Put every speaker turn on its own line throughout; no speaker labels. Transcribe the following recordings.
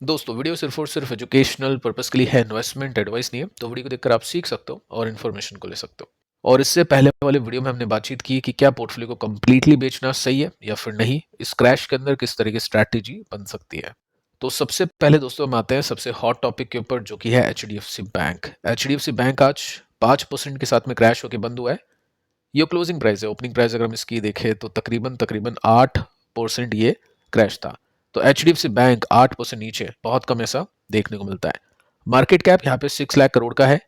दोस्तों वीडियो सिर्फ और सिर्फ एजुकेशनल पर्पस के लिए है, इन्वेस्टमेंट एडवाइस नहीं है। तो वीडियो को देखकर आप सीख सकते हो और इन्फॉर्मेशन को ले सकते हो। और इससे पहले वाले वीडियो में हमने बातचीत की कि क्या पोर्टफोलियो को कंप्लीटली बेचना सही है या फिर नहीं, इस क्रैश के अंदर किस तरह की स्ट्रैटेजी बन सकती है। तो सबसे पहले दोस्तों हम आते हैं सबसे हॉट टॉपिक के ऊपर, जो कि है HDFC बैंक। HDFC बैंक आज 5% के साथ में क्रैश होकर बंद हुआ है। ये क्लोजिंग प्राइस है, ओपनिंग प्राइस अगर हम इसकी देखें तो तकरीबन तकरीबन 8% ये क्रैश था। तो HDFC बैंक 8% नीचे, बहुत कम ऐसा देखने को मिलता है। मार्केट कैप यहाँ पे 6 लाख करोड़ का है,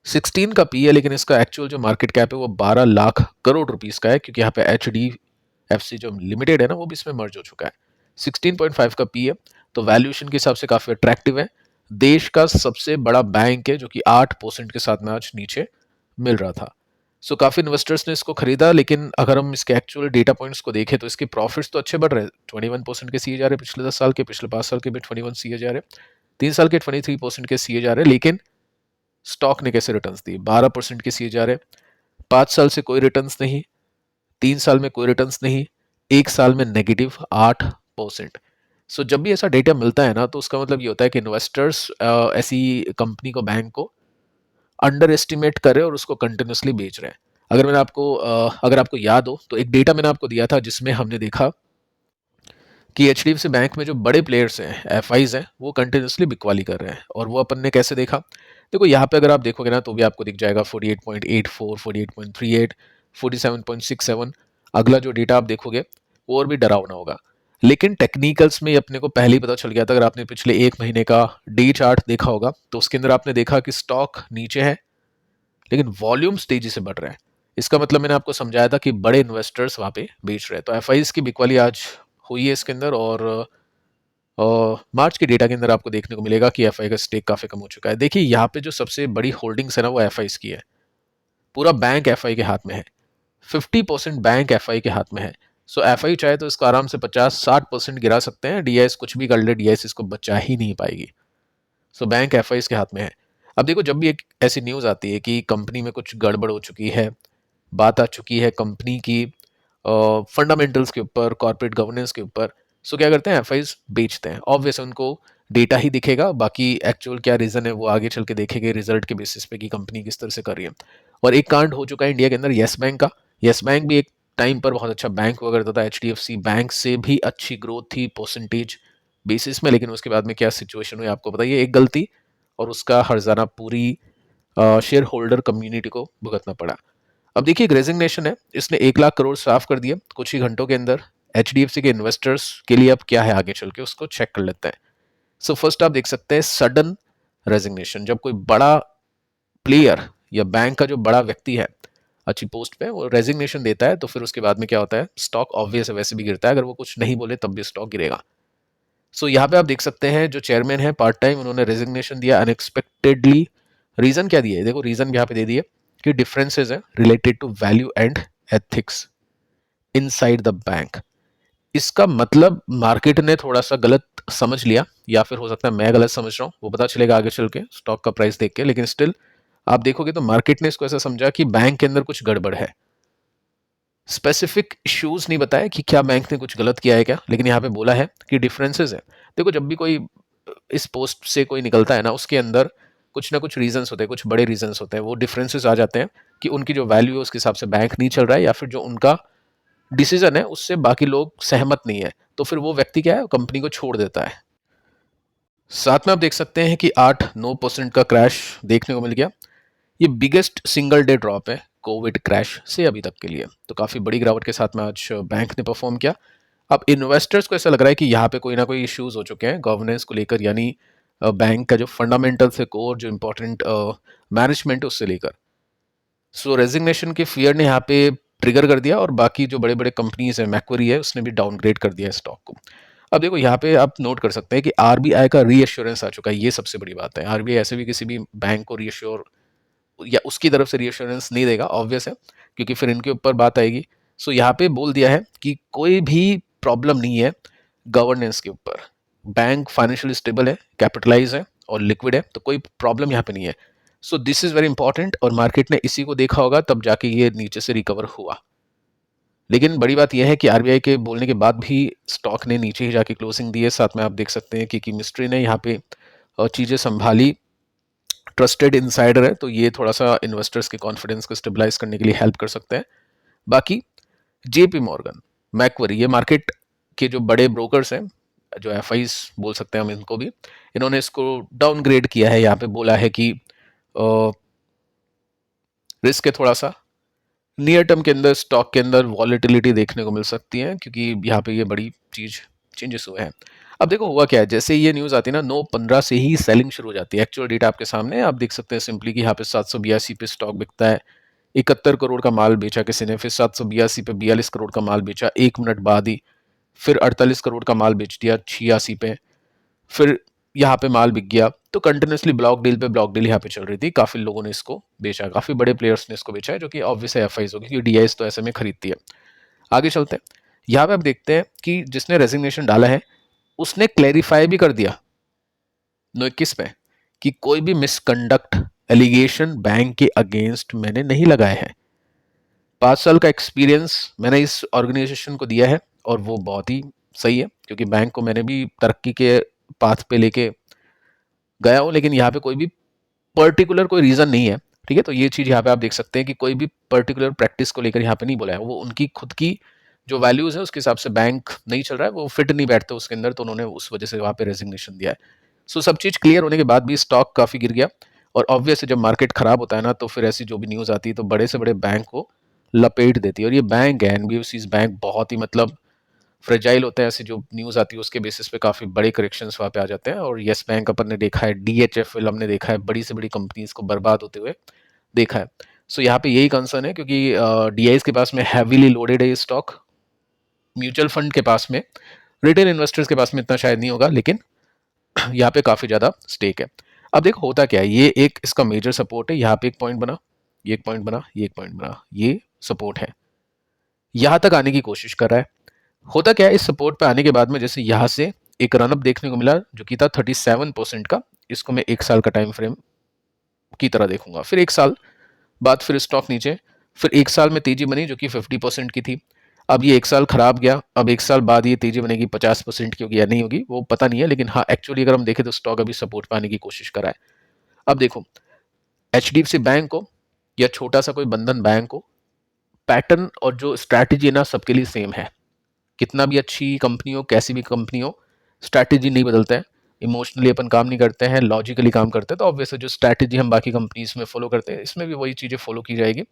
16 का पी है, लेकिन इसका एक्चुअल जो मार्केट कैप है वो 12 लाख करोड़ रुपीस का है, क्योंकि यहाँ पे HDFC जो लिमिटेड है ना वो भी इसमें मर्ज हो चुका है। 16.5 का पी है, तो वैल्यूएशन के हिसाब से काफी अट्रैक्टिव है। देश का सबसे बड़ा बैंक है, जो कि 8% के साथ में आज नीचे मिल रहा था। सो काफी इन्वेस्टर्स ने इसको खरीदा, लेकिन अगर हम इसके एक्चुअल डेटा पॉइंट्स को देखें तो इसके प्रॉफिट्स तो अच्छे बढ़ रहे हैं। 21% के सीए जा रहे हैं पिछले 10 साल के, पिछले 5 साल के भी 21 सीए जा रहे हैं, 3 साल के 23% के सीए जा रहे हैं। लेकिन स्टॉक ने कैसे रिटर्न्स दिए? 12% के सीए जा रहे हैं, 5 साल से कोई रिटर्न्स नहीं, 3 साल में कोई रिटर्न्स नहीं, 1 साल में नेगेटिव 8%। सो जब भी ऐसा डेटा मिलता है ना, तो उसका मतलब ये होता है कि इन्वेस्टर्स ऐसी कंपनी को, बैंक को अंडर एस्टिमेट कर रहे हैं और उसको कंटिन्यूसली बेच रहे हैं। अगर आपको याद हो तो एक डेटा मैंने आपको दिया था, जिसमें हमने देखा कि HDFC बैंक में जो बड़े प्लेयर्स हैं, FIs हैं, वो कंटिन्यूसली बिकवाली कर रहे हैं। और वो अपन ने कैसे देखा? देखो यहाँ पे अगर आप देखोगे ना तो भी आपको दिख जाएगा 48.84, 48.38, 47.67। अगला जो डेटा आप देखोगे वो और भी डरावना होगा। लेकिन टेक्निकल्स में अपने को पहले ही पता चल गया था। अगर आपने पिछले 1 महीने का डे चार्ट देखा होगा तो उसके अंदर आपने देखा कि स्टॉक नीचे है, लेकिन वॉल्यूम्स तेजी से बढ़ रहे हैं। इसका मतलब मैंने आपको समझाया था कि बड़े इन्वेस्टर्स वहां पे बेच रहे हैं। तो FIs की बिकवाली आज हुई है इसके अंदर। और मार्च के डेटा के अंदर आपको देखने को मिलेगा कि FI का स्टेक काफी कम हो चुका है। देखिए यहाँ पे जो सबसे बड़ी होल्डिंग्स है ना वो FIs की है। पूरा बैंक FI के हाथ में है, 50% बैंक FI के हाथ में है। सो FI चाहे तो इसको आराम से 50-60% गिरा सकते हैं। DIS कुछ भी कर ले, DIS इसको बचा ही नहीं पाएगी। सो बैंक FIs के हाथ में है। अब देखो, जब भी एक ऐसी न्यूज आती है कि कंपनी में कुछ गड़बड़ हो चुकी है, बात आ चुकी है कंपनी की फंडामेंटल्स के ऊपर, कॉर्पोरेट गवर्नेंस के ऊपर, सो क्या करते हैं? FIs बेचते हैं। ऑब्वियस उनको डेटा ही दिखेगा, बाकी एक्चुअल क्या रीजन है वो आगे चल के देखेंगे रिजल्ट के बेसिस पे कि कंपनी किस तरह से कर रही है। और एक कांड हो चुका है इंडिया के अंदर येस बैंक का। येस बैंक भी एक टाइम पर बहुत अच्छा बैंक हुआ करता था, HDFC बैंक से भी अच्छी ग्रोथ थी परसेंटेज बेसिस में। लेकिन उसके बाद में क्या सिचुएशन हुई आपको बताइए। एक गलती और उसका हर्जाना पूरी शेयर होल्डर कम्युनिटी को भुगतना पड़ा। अब देखिए, एक रेजिग्नेशन है, इसने 1 लाख करोड़ साफ कर दिए कुछ ही घंटों के अंदर। HDFC के इन्वेस्टर्स के लिए अब क्या है आगे चल के, उसको चेक कर लेते हैं। सो फर्स्ट आप देख सकते हैं सडन रेजिग्नेशन। जब कोई बड़ा प्लेयर या बैंक का जो बड़ा व्यक्ति है अच्छी पोस्ट पे, वो रेजिग्नेशन देता है, तो फिर उसके बाद में क्या होता है? स्टॉक ऑब्वियस है वैसे भी गिरता है। अगर वो कुछ नहीं बोले तब भी स्टॉक गिरेगा। सो यहाँ पे आप देख सकते हैं जो चेयरमैन है पार्ट टाइम, उन्होंने रेजिग्नेशन दिया अनएक्सपेक्टेडली। रीजन क्या दिए? देखो रीजन यहाँ पे दे दिए कि डिफरेंसेस है related to value and ethics inside the bank. इसका मतलब मार्केट ने थोड़ा सा गलत समझ लिया, या फिर हो सकता है मैं गलत समझ रहा हूँ, वो पता चलेगा आगे चल के स्टॉक का प्राइस देख के। लेकिन स्टिल आप देखोगे तो मार्केट ने इसको ऐसा समझा कि बैंक के अंदर कुछ गड़बड़ है। स्पेसिफिक इश्यूज नहीं बताया कि क्या बैंक ने कुछ गलत किया है क्या, लेकिन यहाँ पे बोला है कि डिफरेंसेस है। देखो, जब भी कोई इस पोस्ट से कोई निकलता है ना, उसके अंदर कुछ ना कुछ रीजंस होते हैं, कुछ बड़े रीजंस होते हैं। वो डिफरेंसेस आ जाते हैं कि उनकी जो वैल्यू है उसके हिसाब से बैंक नहीं चल रहा है, या फिर जो उनका डिसीजन है उससे बाकी लोग सहमत नहीं है, तो फिर वो व्यक्ति क्या है, कंपनी को छोड़ देता है। साथ में आप देख सकते हैं कि 8-9% का क्रैश देखने को मिल गया। ये बिगेस्ट सिंगल डे ड्रॉप है कोविड क्रैश से अभी तक के लिए। तो काफी बड़ी गिरावट के साथ में आज बैंक ने परफॉर्म किया। अब इन्वेस्टर्स को ऐसा लग रहा है कि यहाँ पे कोई ना कोई इश्यूज हो चुके हैं गवर्नेंस को लेकर, यानी बैंक का जो फंडामेंटल्स है, कोर जो इंपॉर्टेंट मैनेजमेंट है, उससे लेकर। सो रेजिग्नेशन के फियर ने यहाँ पे ट्रिगर कर दिया, और बाकी जो बड़े बड़े कंपनीज है, मैक्वरी है, उसने भी डाउनग्रेड कर दिया स्टॉक को। अब देखो यहाँ पे आप नोट कर सकते हैं कि RBI का रीअश्योरेंस आ चुका है। ये सबसे बड़ी बात है। RBI ऐसे भी किसी भी बैंक को रीअश्योर या उसकी तरफ से रीअश्योरेंस नहीं देगा, ऑब्वियस है, क्योंकि फिर इनके ऊपर बात आएगी। सो यहाँ पे बोल दिया है कि कोई भी प्रॉब्लम नहीं है गवर्नेंस के ऊपर। बैंक फाइनेंशियली स्टेबल है, कैपिटलाइज है और लिक्विड है, तो कोई प्रॉब्लम यहाँ पे नहीं है। So this is very important, और मार्केट ने इसी को देखा होगा, तब जाके ये नीचे से रिकवर हुआ। लेकिन बड़ी बात यह है कि आरबीआई के बोलने के बाद भी स्टॉक ने नीचे ही जाके क्लोजिंग दी है। साथ में आप देख सकते हैं कि मिस्ट्री ने यहाँ पे चीज़ें संभाली, ट्रस्टेड इनसाइडर है, तो ये थोड़ा सा इन्वेस्टर्स के कॉन्फिडेंस को स्टेबलाइज करने के लिए हेल्प कर सकते हैं। बाकी जेपी मॉर्गन, मैक्वरी, ये मार्केट के जो बड़े ब्रोकर्स हैं, जो एफआईज बोल सकते हैं हम इनको भी, इन्होंने इसको डाउनग्रेड किया है। यहाँ पे बोला है कि रिस्क है थोड़ा सा, नियर टर्म के अंदर स्टॉक के अंदर वॉलेटिलिटी देखने को मिल सकती है, क्योंकि यहाँ पे ये बड़ी चीज चेंजेस हुए हैं। अब देखो हुआ क्या है, जैसे ये न्यूज आती है ना, 9:15 से ही सेलिंग शुरू हो जाती है। एक्चुअल डेटा आपके सामने है, आप देख सकते हैं सिंपली कि यहाँ पे 782 पे स्टॉक बिकता है, 71 करोड़ का माल बेचा किसी ने, फिर 782 पे 42 करोड़ का माल बेचा 1 मिनट बाद ही, फिर 48 करोड़ का माल बेच दिया 86 पे, फिर यहाँ पे माल बिक गया। तो कंटिन्यूसली ब्लॉक डील पे ब्लॉक डील यहाँ पे चल रही थी, काफी लोगों ने इसको बेचा, काफी बड़े प्लेयर्स ने इसको बेचा है, जो कि ऑब्वियस एफआईज होगी, क्योंकि डीआईज तो ऐसे में खरीदती है। आगे चलते हैं, यहाँ पे आप देखते हैं कि जिसने रेजिग्नेशन डाला है उसने क्लैरिफाई भी कर दिया 9:21 पे कि कोई भी मिसकंडक्ट एलिगेशन बैंक के अगेंस्ट मैंने नहीं लगाए हैं। 5 साल का एक्सपीरियंस मैंने इस ऑर्गेनाइजेशन को दिया है और वो बहुत ही सही है, क्योंकि बैंक को मैंने भी तरक्की के पाथ पे लेके गया हूँ, लेकिन यहाँ पे कोई भी पर्टिकुलर कोई रीजन नहीं है। ठीक है, तो ये चीज यहाँ पे आप देख सकते हैं कि कोई भी पर्टिकुलर प्रैक्टिस को लेकर यहाँ पे नहीं बोला है, वो उनकी खुद की जो वैल्यूज है उसके हिसाब से बैंक नहीं चल रहा है, वो फिट नहीं बैठते उसके अंदर, तो उन्होंने उस वजह से वहाँ पे रेजिग्नेशन दिया है। सो सब चीज क्लियर होने के बाद भी स्टॉक काफी गिर गया, और ऑब्वियस जब मार्केट खराब होता है ना, तो फिर ऐसी जो भी न्यूज आती है तो बड़े से बड़े बैंक को लपेट देती है। और ये बैंक है एनबीएफसी बैंक, बहुत ही मतलब फ्रेजाइल होते हैं, ऐसी जो न्यूज़ आती है उसके बेसिस पे काफ़ी बड़े करेक्शंस वहाँ पे आ जाते हैं। और येस बैंक अपन ने देखा है, डीएचएफएल हमने देखा है, बड़ी से बड़ी कंपनीज को बर्बाद होते हुए देखा है। सो यहाँ पे यही कंसर्न है, क्योंकि डीआईज के पास में हैवीली लोडेड है ये स्टॉक, म्यूचुअल फंड के पास में, रिटेल इन्वेस्टर्स के पास में इतना शायद नहीं होगा, लेकिन यहाँ पे काफ़ी ज़्यादा स्टेक है। अब देखो होता क्या है, ये एक इसका मेजर सपोर्ट है, यहाँ पे एक पॉइंट बना, ये एक पॉइंट बना, ये एक पॉइंट बना, ये सपोर्ट है, यहाँ तक आने की कोशिश कर रहा है। होता क्या है, इस सपोर्ट पे आने के बाद में जैसे यहाँ से एक रनअप देखने को मिला जो कि था 37% का, इसको मैं 1 साल का टाइम फ्रेम की तरह देखूंगा। फिर 1 साल बाद फिर स्टॉक नीचे, फिर 1 साल में तेजी बनी जो कि 50% की थी। अब ये 1 साल खराब गया, अब 1 साल बाद ये तेजी बनेगी 50% की होगी या नहीं होगी वो पता नहीं है, लेकिन हाँ एक्चुअली अगर हम देखें तो स्टॉक अभी सपोर्ट पे आने की कोशिश कर रहा है। अब देखो एचडीएफसी बैंक को या छोटा सा कोई बंधन बैंक हो, पैटर्न और जो स्ट्रैटेजी है ना सबके लिए सेम है। कितना भी अच्छी कंपनी हो, कैसी भी कंपनी हो, स्ट्रैटेजी नहीं बदलता है। इमोशनली अपन काम नहीं करते हैं, लॉजिकली काम करते हैं। तो ऑब्वियसली जो स्ट्रैटेजी हम बाकी कंपनीज में फॉलो करते हैं, इसमें भी वही चीज़ें फॉलो की जाएगी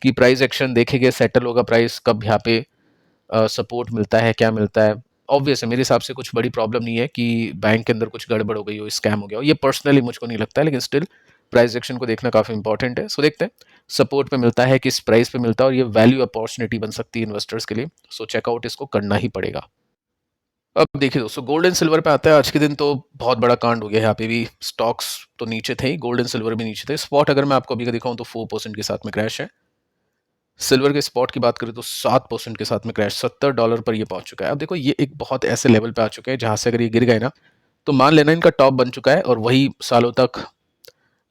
कि प्राइस एक्शन देखेंगे, सेटल होगा प्राइस, कब यहाँ पे सपोर्ट मिलता है, क्या मिलता है। ऑब्वियस है, मेरे हिसाब से कुछ बड़ी प्रॉब्लम नहीं है कि बैंक के अंदर कुछ गड़बड़ हो गई हो, स्कैम हो गया हो, ये पर्सनली मुझको नहीं लगता है, लेकिन स्टिल प्राइस एक्शन को देखना काफ़ी इंपॉर्टेंट है। सो देखते हैं सपोर्ट पे मिलता है, किस प्राइस पे मिलता है, और ये वैल्यू अपॉर्चुनिटी बन सकती है इन्वेस्टर्स के लिए। सो चेकआउट इसको करना ही पड़ेगा। अब देखिए दोस्तों, गोल्ड एंड सिल्वर पे आता है। आज के दिन तो बहुत बड़ा कांड हो गया, यहाँ पे भी स्टॉक्स तो नीचे थे ही, गोल्ड एंड सिल्वर भी नीचे थे। स्पॉट अगर मैं आपको अभी का दिखाऊं तो 4% के साथ में क्रैश है। सिल्वर के स्पॉट की बात करें तो 7% के साथ में क्रैश, $70 पर ये पहुंच चुका है। अब देखो ये एक बहुत ऐसे लेवल पे आ चुके हैं जहां से अगर ये गिर गए ना, तो मान लेना इनका टॉप बन चुका है, और वही सालों तक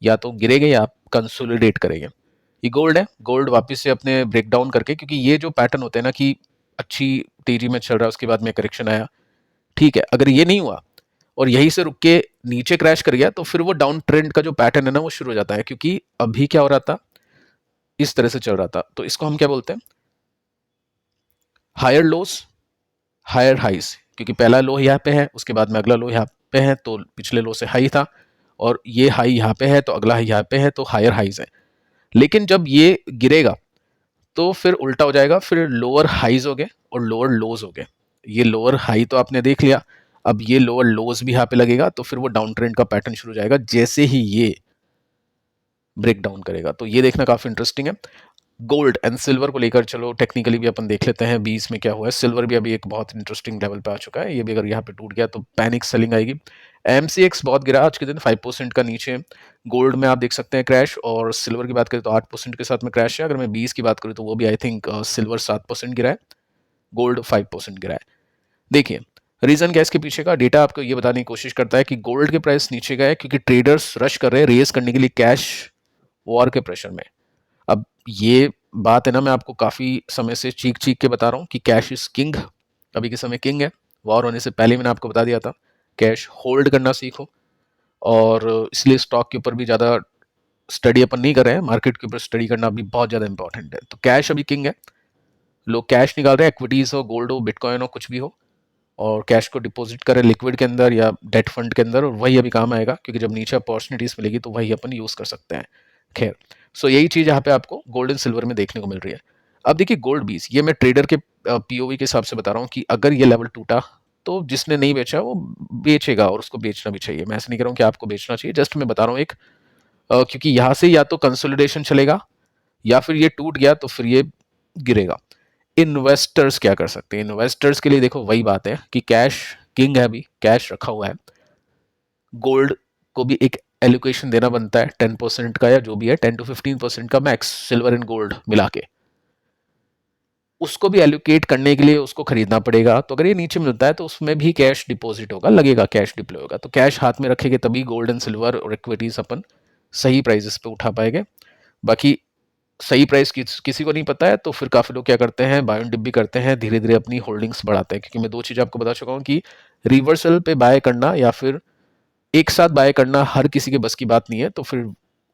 या तो गिरेंगे या कंसोलिडेट करेंगे। ये गोल्ड है, गोल्ड वापस से अपने ब्रेकडाउन करके, क्योंकि ये जो पैटर्न होते हैं ना कि अच्छी तेजी में चल रहा है उसके बाद में करेक्शन आया, ठीक है, अगर ये नहीं हुआ और यहीं से रुक के नीचे क्रैश कर गया, तो फिर वो डाउन ट्रेंड का जो पैटर्न है ना वो शुरू हो जाता है। क्योंकि अभी क्या हो रहा था, इस तरह से चल रहा था, तो इसको हम क्या बोलते हैं, हायर लोस हायर हाइज। क्योंकि पहला लो यहाँ पे है, उसके बाद में अगला लो यहाँ पे है, तो पिछले लो से हाई था, और ये हाई यहाँ पे है तो अगला हाई यहाँ पे है, तो हायर हाइज है। लेकिन जब ये गिरेगा तो फिर उल्टा हो जाएगा, फिर लोअर हाइज हो गए और लोअर लोज हो गए। ये लोअर हाई तो आपने देख लिया, अब ये लोअर लोज भी यहाँ पे लगेगा, तो फिर वो डाउन ट्रेंड का पैटर्न शुरू हो जाएगा जैसे ही ये ब्रेक डाउन करेगा। तो ये देखना काफी इंटरेस्टिंग है। गोल्ड एंड सिल्वर को लेकर चलो टेक्निकली भी अपन देख लेते हैं, बीच में क्या हुआ है। सिल्वर भी अभी एक बहुत इंटरेस्टिंग लेवल पे आ चुका है, ये भी अगर यहाँ पे टूट गया तो पैनिक सेलिंग आएगी। एमसीएक्स बहुत गिरा आज के दिन, 5% का नीचे। गोल्ड में आप देख सकते हैं क्रैश, और सिल्वर की बात करें तो 8% के साथ में क्रैश है। अगर मैं 20 की बात करूँ तो वो भी आई थिंक सिल्वर 7% गिरा है, गोल्ड 5% गिरा है। देखिए रीजन क्या है इसके पीछे का, डेटा आपको ये बताने की कोशिश करता है कि गोल्ड के प्राइस नीचे गए क्योंकि ट्रेडर्स रश कर रहे हैं रेस करने के लिए कैश वॉर के प्रेशर में। अब ये बात है ना, मैं आपको काफ़ी समय से चीख चीख के बता रहा हूँ कि कैश इज़ किंग, अभी के समय किंग है। वॉर होने से पहले मैंने आपको बता दिया था, कैश होल्ड करना सीखो। और इसलिए स्टॉक के ऊपर भी ज़्यादा स्टडी अपन नहीं कर रहे हैं, मार्केट के ऊपर स्टडी करना भी बहुत ज़्यादा इंपॉर्टेंट है। तो कैश अभी किंग है, लोग कैश निकाल रहे हैं, एक्विटीज़ हो, गोल्ड हो, बिटकॉइन हो, कुछ भी हो, और कैश को डिपॉजिट करें लिक्विड के अंदर या डेट फंड के अंदर, और वही अभी काम आएगा, क्योंकि जब नीचे अपॉर्चुनिटीज़ मिलेगी तो वही अपन यूज़ कर सकते हैं। खैर, सो यही चीज़ यहाँ पे आपको गोल्ड एंड सिल्वर में देखने को मिल रही है। अब देखिए गोल्ड बीस, ये मैं ट्रेडर के पीओवी के हिसाब से बता रहा हूँ कि अगर ये लेवल टूटा तो जिसने नहीं बेचा वो बेचेगा, और उसको बेचना भी चाहिए। मैं ऐसा नहीं कह रहा हूँ कि आपको बेचना चाहिए, जस्ट मैं बता रहा हूँ एक क्योंकि यहाँ से या तो कंसोलिडेशन चलेगा या फिर ये टूट गया तो फिर ये गिरेगा। इन्वेस्टर्स क्या कर सकते हैं? इन्वेस्टर्स के लिए देखो वही बात है कि कैश किंग है, अभी कैश रखा हुआ है। गोल्ड को भी एक एलोकेशन देना बनता है 10% का, या जो भी है 10 to 15% का मैक्स, सिल्वर एंड गोल्ड मिला के उसको भी एलोकेट करने के लिए उसको खरीदना पड़ेगा। तो अगर ये नीचे मिलता है तो उसमें भी कैश डिपॉजिट होगा, लगेगा, कैश डिप्लॉय होगा। तो कैश हाथ में रखेंगे तभी गोल्ड एंड सिल्वर और इक्विटीज अपन सही प्राइजेस पे उठा पाएंगे। बाकी सही प्राइस किसी को नहीं पता है, तो फिर काफ़ी लोग क्या करते हैं, बाय ऑन डिप भी करते हैं, धीरे धीरे अपनी होल्डिंग्स बढ़ाते हैं। क्योंकि मैं दो चीज़ आपको बता चुका हूँ कि रिवर्सल पे बाय करना या फिर एक साथ बाय करना हर किसी के बस की बात नहीं है। तो फिर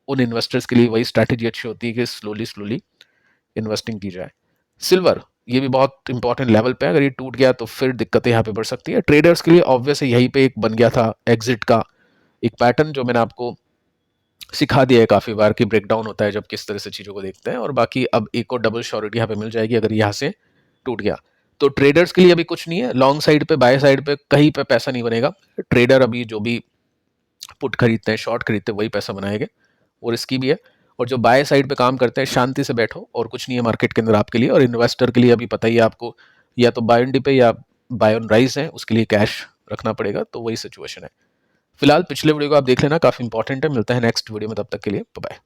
उन इन्वेस्टर्स के लिए वही स्ट्रैटेजी अच्छी होती है कि स्लोली स्लोली इन्वेस्टिंग की जाए। सिल्वर, ये भी बहुत इंपॉर्टेंट लेवल पे है, अगर ये टूट गया तो फिर दिक्कतें यहाँ पे बढ़ सकती है। ट्रेडर्स के लिए ऑब्वियस यहीं पे एक बन गया था एग्जिट का एक पैटर्न, जो मैंने आपको सिखा दिया है काफ़ी बार कि ब्रेकडाउन होता है जब किस तरह से चीज़ों को देखते हैं। और बाकी अब एक और डबल श्योरिटी यहाँ पे मिल जाएगी अगर यहाँ से टूट गया। तो ट्रेडर्स के लिए अभी कुछ नहीं है, लॉन्ग साइड पे बाय साइड पे कहीं पे पैसा नहीं बनेगा। ट्रेडर अभी जो भी पुट खरीदते हैं, शॉर्ट खरीदते हैं, वही पैसा बनाएंगे, और रिस्की भी है। और जो बाय साइड पे काम करते हैं, शांति से बैठो, और कुछ नहीं है मार्केट के अंदर आपके लिए। और इन्वेस्टर के लिए अभी पता ही है आपको, या तो बाय ऑन डिप है या बाय ऑन राइज है, उसके लिए कैश रखना पड़ेगा। तो वही सिचुएशन है फिलहाल। पिछले वीडियो को आप देख लेना, काफ़ी इंपॉर्टेंट है। मिलता है नेक्स्ट वीडियो में, तब तक के लिए बाय।